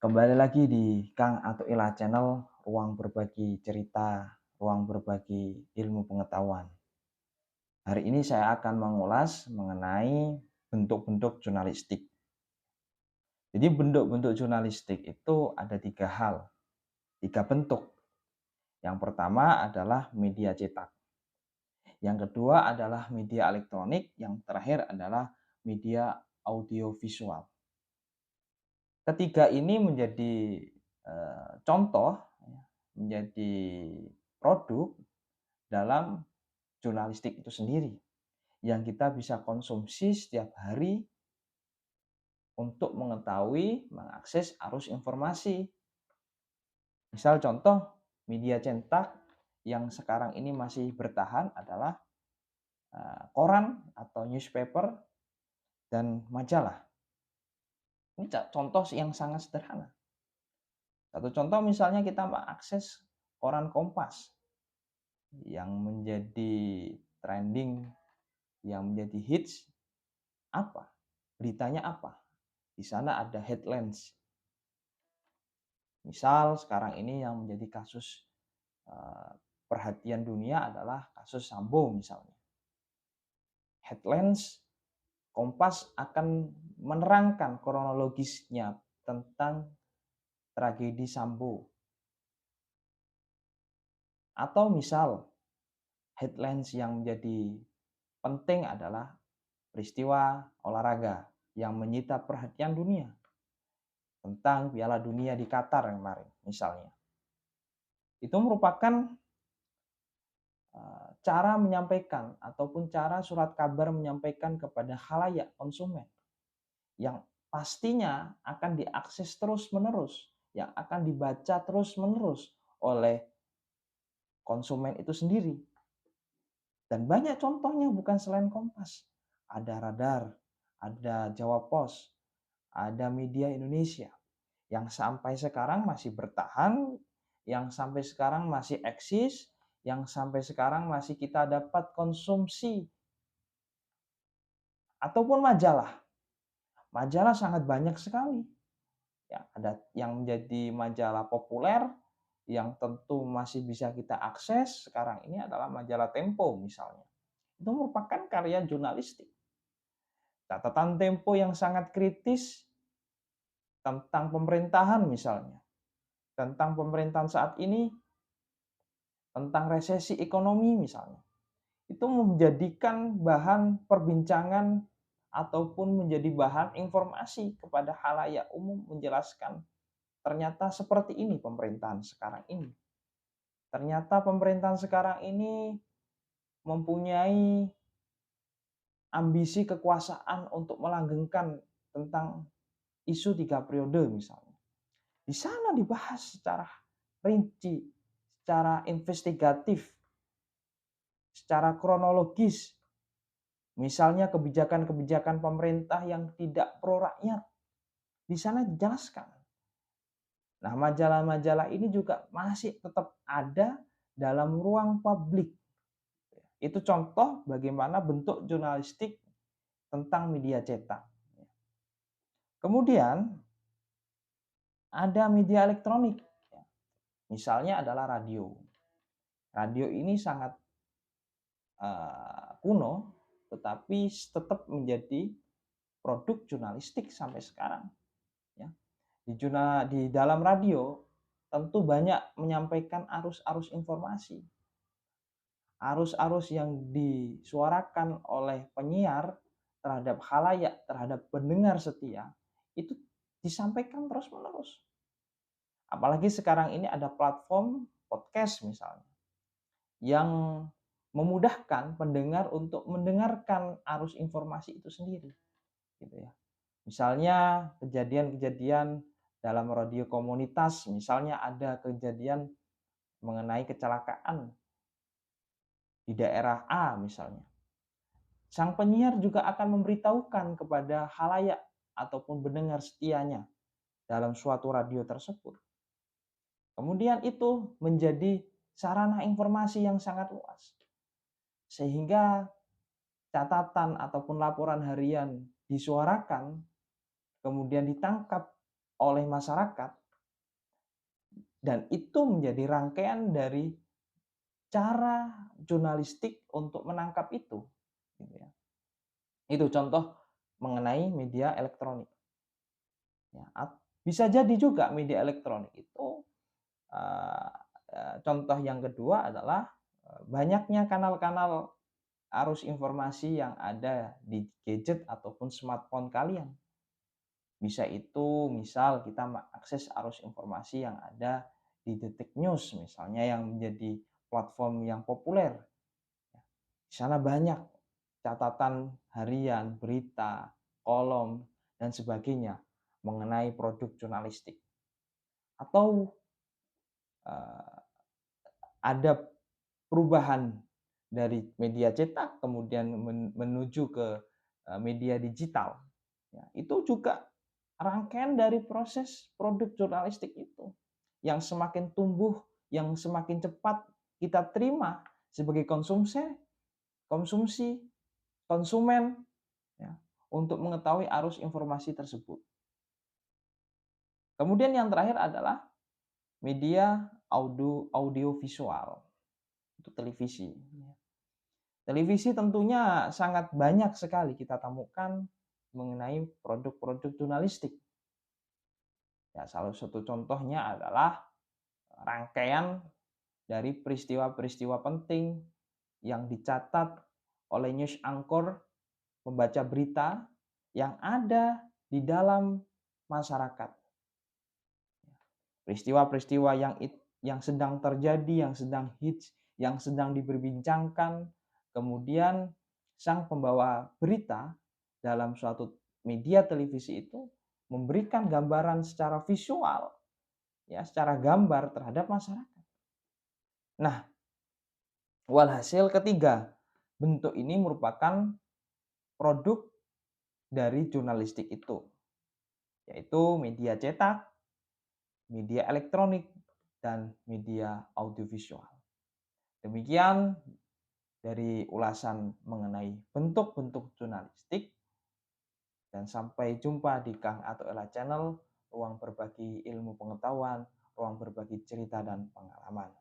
Kembali lagi di Kang atau Ila Channel, ruang berbagi cerita, ruang berbagi ilmu pengetahuan. Hari ini saya akan mengulas mengenai bentuk-bentuk jurnalistik. Jadi bentuk-bentuk jurnalistik itu ada 3 hal, 3 bentuk. Yang pertama adalah media cetak. Yang kedua adalah media elektronik. Yang terakhir adalah media audiovisual. Ketiga ini menjadi contoh, menjadi produk dalam jurnalistik itu sendiri yang kita bisa konsumsi setiap hari untuk mengetahui, mengakses arus informasi. Misal contoh media cetak yang sekarang ini masih bertahan adalah koran atau newspaper dan majalah. Ini contoh yang sangat sederhana. Satu contoh misalnya kita mengakses koran Kompas yang menjadi trending, yang menjadi hits. Apa? Beritanya apa? Di sana ada headlines. Misal sekarang ini yang menjadi kasus perhatian dunia adalah kasus Sambo misalnya. Headlines Kompas akan menerangkan kronologisnya tentang tragedi Sambo. Atau misal headlines yang menjadi penting adalah peristiwa olahraga yang menyita perhatian dunia tentang Piala Dunia di Qatar kemarin misalnya. Itu merupakan cara menyampaikan ataupun cara surat kabar menyampaikan kepada khalayak konsumen yang pastinya akan diakses terus-menerus, yang akan dibaca terus-menerus oleh konsumen itu sendiri. Dan banyak contohnya bukan selain Kompas. Ada Radar, ada Jawa Pos, ada Media Indonesia yang sampai sekarang masih bertahan, yang sampai sekarang masih eksis, yang sampai sekarang masih kita dapat konsumsi. Ataupun majalah. Majalah sangat banyak sekali. Ya, ada yang menjadi majalah populer yang tentu masih bisa kita akses sekarang ini adalah majalah Tempo misalnya. Itu merupakan karya jurnalistik. Catatan Tempo yang sangat kritis tentang pemerintahan misalnya. Tentang pemerintahan saat ini, tentang resesi ekonomi misalnya. Itu menjadikan bahan perbincangan ataupun menjadi bahan informasi kepada khalayak umum menjelaskan ternyata seperti ini pemerintahan sekarang ini. Ternyata pemerintahan sekarang ini mempunyai ambisi kekuasaan untuk melanggengkan tentang isu 3 periode misalnya. Di sana dibahas secara rinci, secara investigatif, secara kronologis. Misalnya kebijakan-kebijakan pemerintah yang tidak pro rakyat. Di sana dijelaskan. Nah, majalah-majalah ini juga masih tetap ada dalam ruang publik. Itu contoh bagaimana bentuk jurnalistik tentang media cetak. Kemudian ada media elektronik. Misalnya adalah radio. Radio ini sangat kuno, tetapi tetap menjadi produk jurnalistik sampai sekarang. Ya. Di dalam radio tentu banyak menyampaikan arus-arus informasi. Arus-arus yang disuarakan oleh penyiar terhadap khalayak, terhadap pendengar setia, itu disampaikan terus-menerus. Apalagi sekarang ini ada platform podcast misalnya, yang memudahkan pendengar untuk mendengarkan arus informasi itu sendiri. Gitu ya. Misalnya kejadian-kejadian dalam radio komunitas, misalnya ada kejadian mengenai kecelakaan di daerah A misalnya. Sang penyiar juga akan memberitahukan kepada khalayak ataupun pendengar setianya dalam suatu radio tersebut. Kemudian itu menjadi sarana informasi yang sangat luas. Sehingga catatan ataupun laporan harian disuarakan, kemudian ditangkap oleh masyarakat, Dan itu menjadi rangkaian dari cara jurnalistik untuk menangkap itu, gitu ya. Itu contoh mengenai media elektronik. Ya, bisa jadi juga media elektronik itu, eee contoh yang kedua adalah, banyaknya kanal-kanal arus informasi yang ada di gadget ataupun smartphone kalian. Bisa itu misal kita mengakses arus informasi yang ada di Detik News misalnya yang menjadi platform yang populer. Di sana banyak catatan harian, berita, kolom, dan sebagainya mengenai produk jurnalistik. Atau uh, ada perubahan dari media cetak kemudian menuju ke media digital. Ya, itu juga rangkaian dari proses produk jurnalistik itu yang semakin tumbuh, yang semakin cepat kita terima sebagai konsumsi konsumen ya, untuk mengetahui arus informasi tersebut. Kemudian yang terakhir adalah media audio visual untuk televisi. Televisi tentunya sangat banyak sekali kita temukan mengenai produk-produk jurnalistik. Ya, salah satu contohnya adalah rangkaian dari peristiwa-peristiwa penting yang dicatat oleh news anchor, pembaca berita yang ada di dalam masyarakat. Peristiwa-peristiwa yang sedang terjadi, yang sedang hits, yang sedang diperbincangkan, kemudian sang pembawa berita dalam suatu media televisi itu memberikan gambaran secara visual, ya, secara gambar terhadap masyarakat. Nah, walhasil ketiga, bentuk ini merupakan produk dari jurnalistik itu, yaitu media cetak, media elektronik, dan media audiovisual. Demikian dari ulasan mengenai bentuk-bentuk jurnalistik, dan sampai jumpa di Kang atau Ella Channel, ruang berbagi ilmu pengetahuan, ruang berbagi cerita dan pengalaman.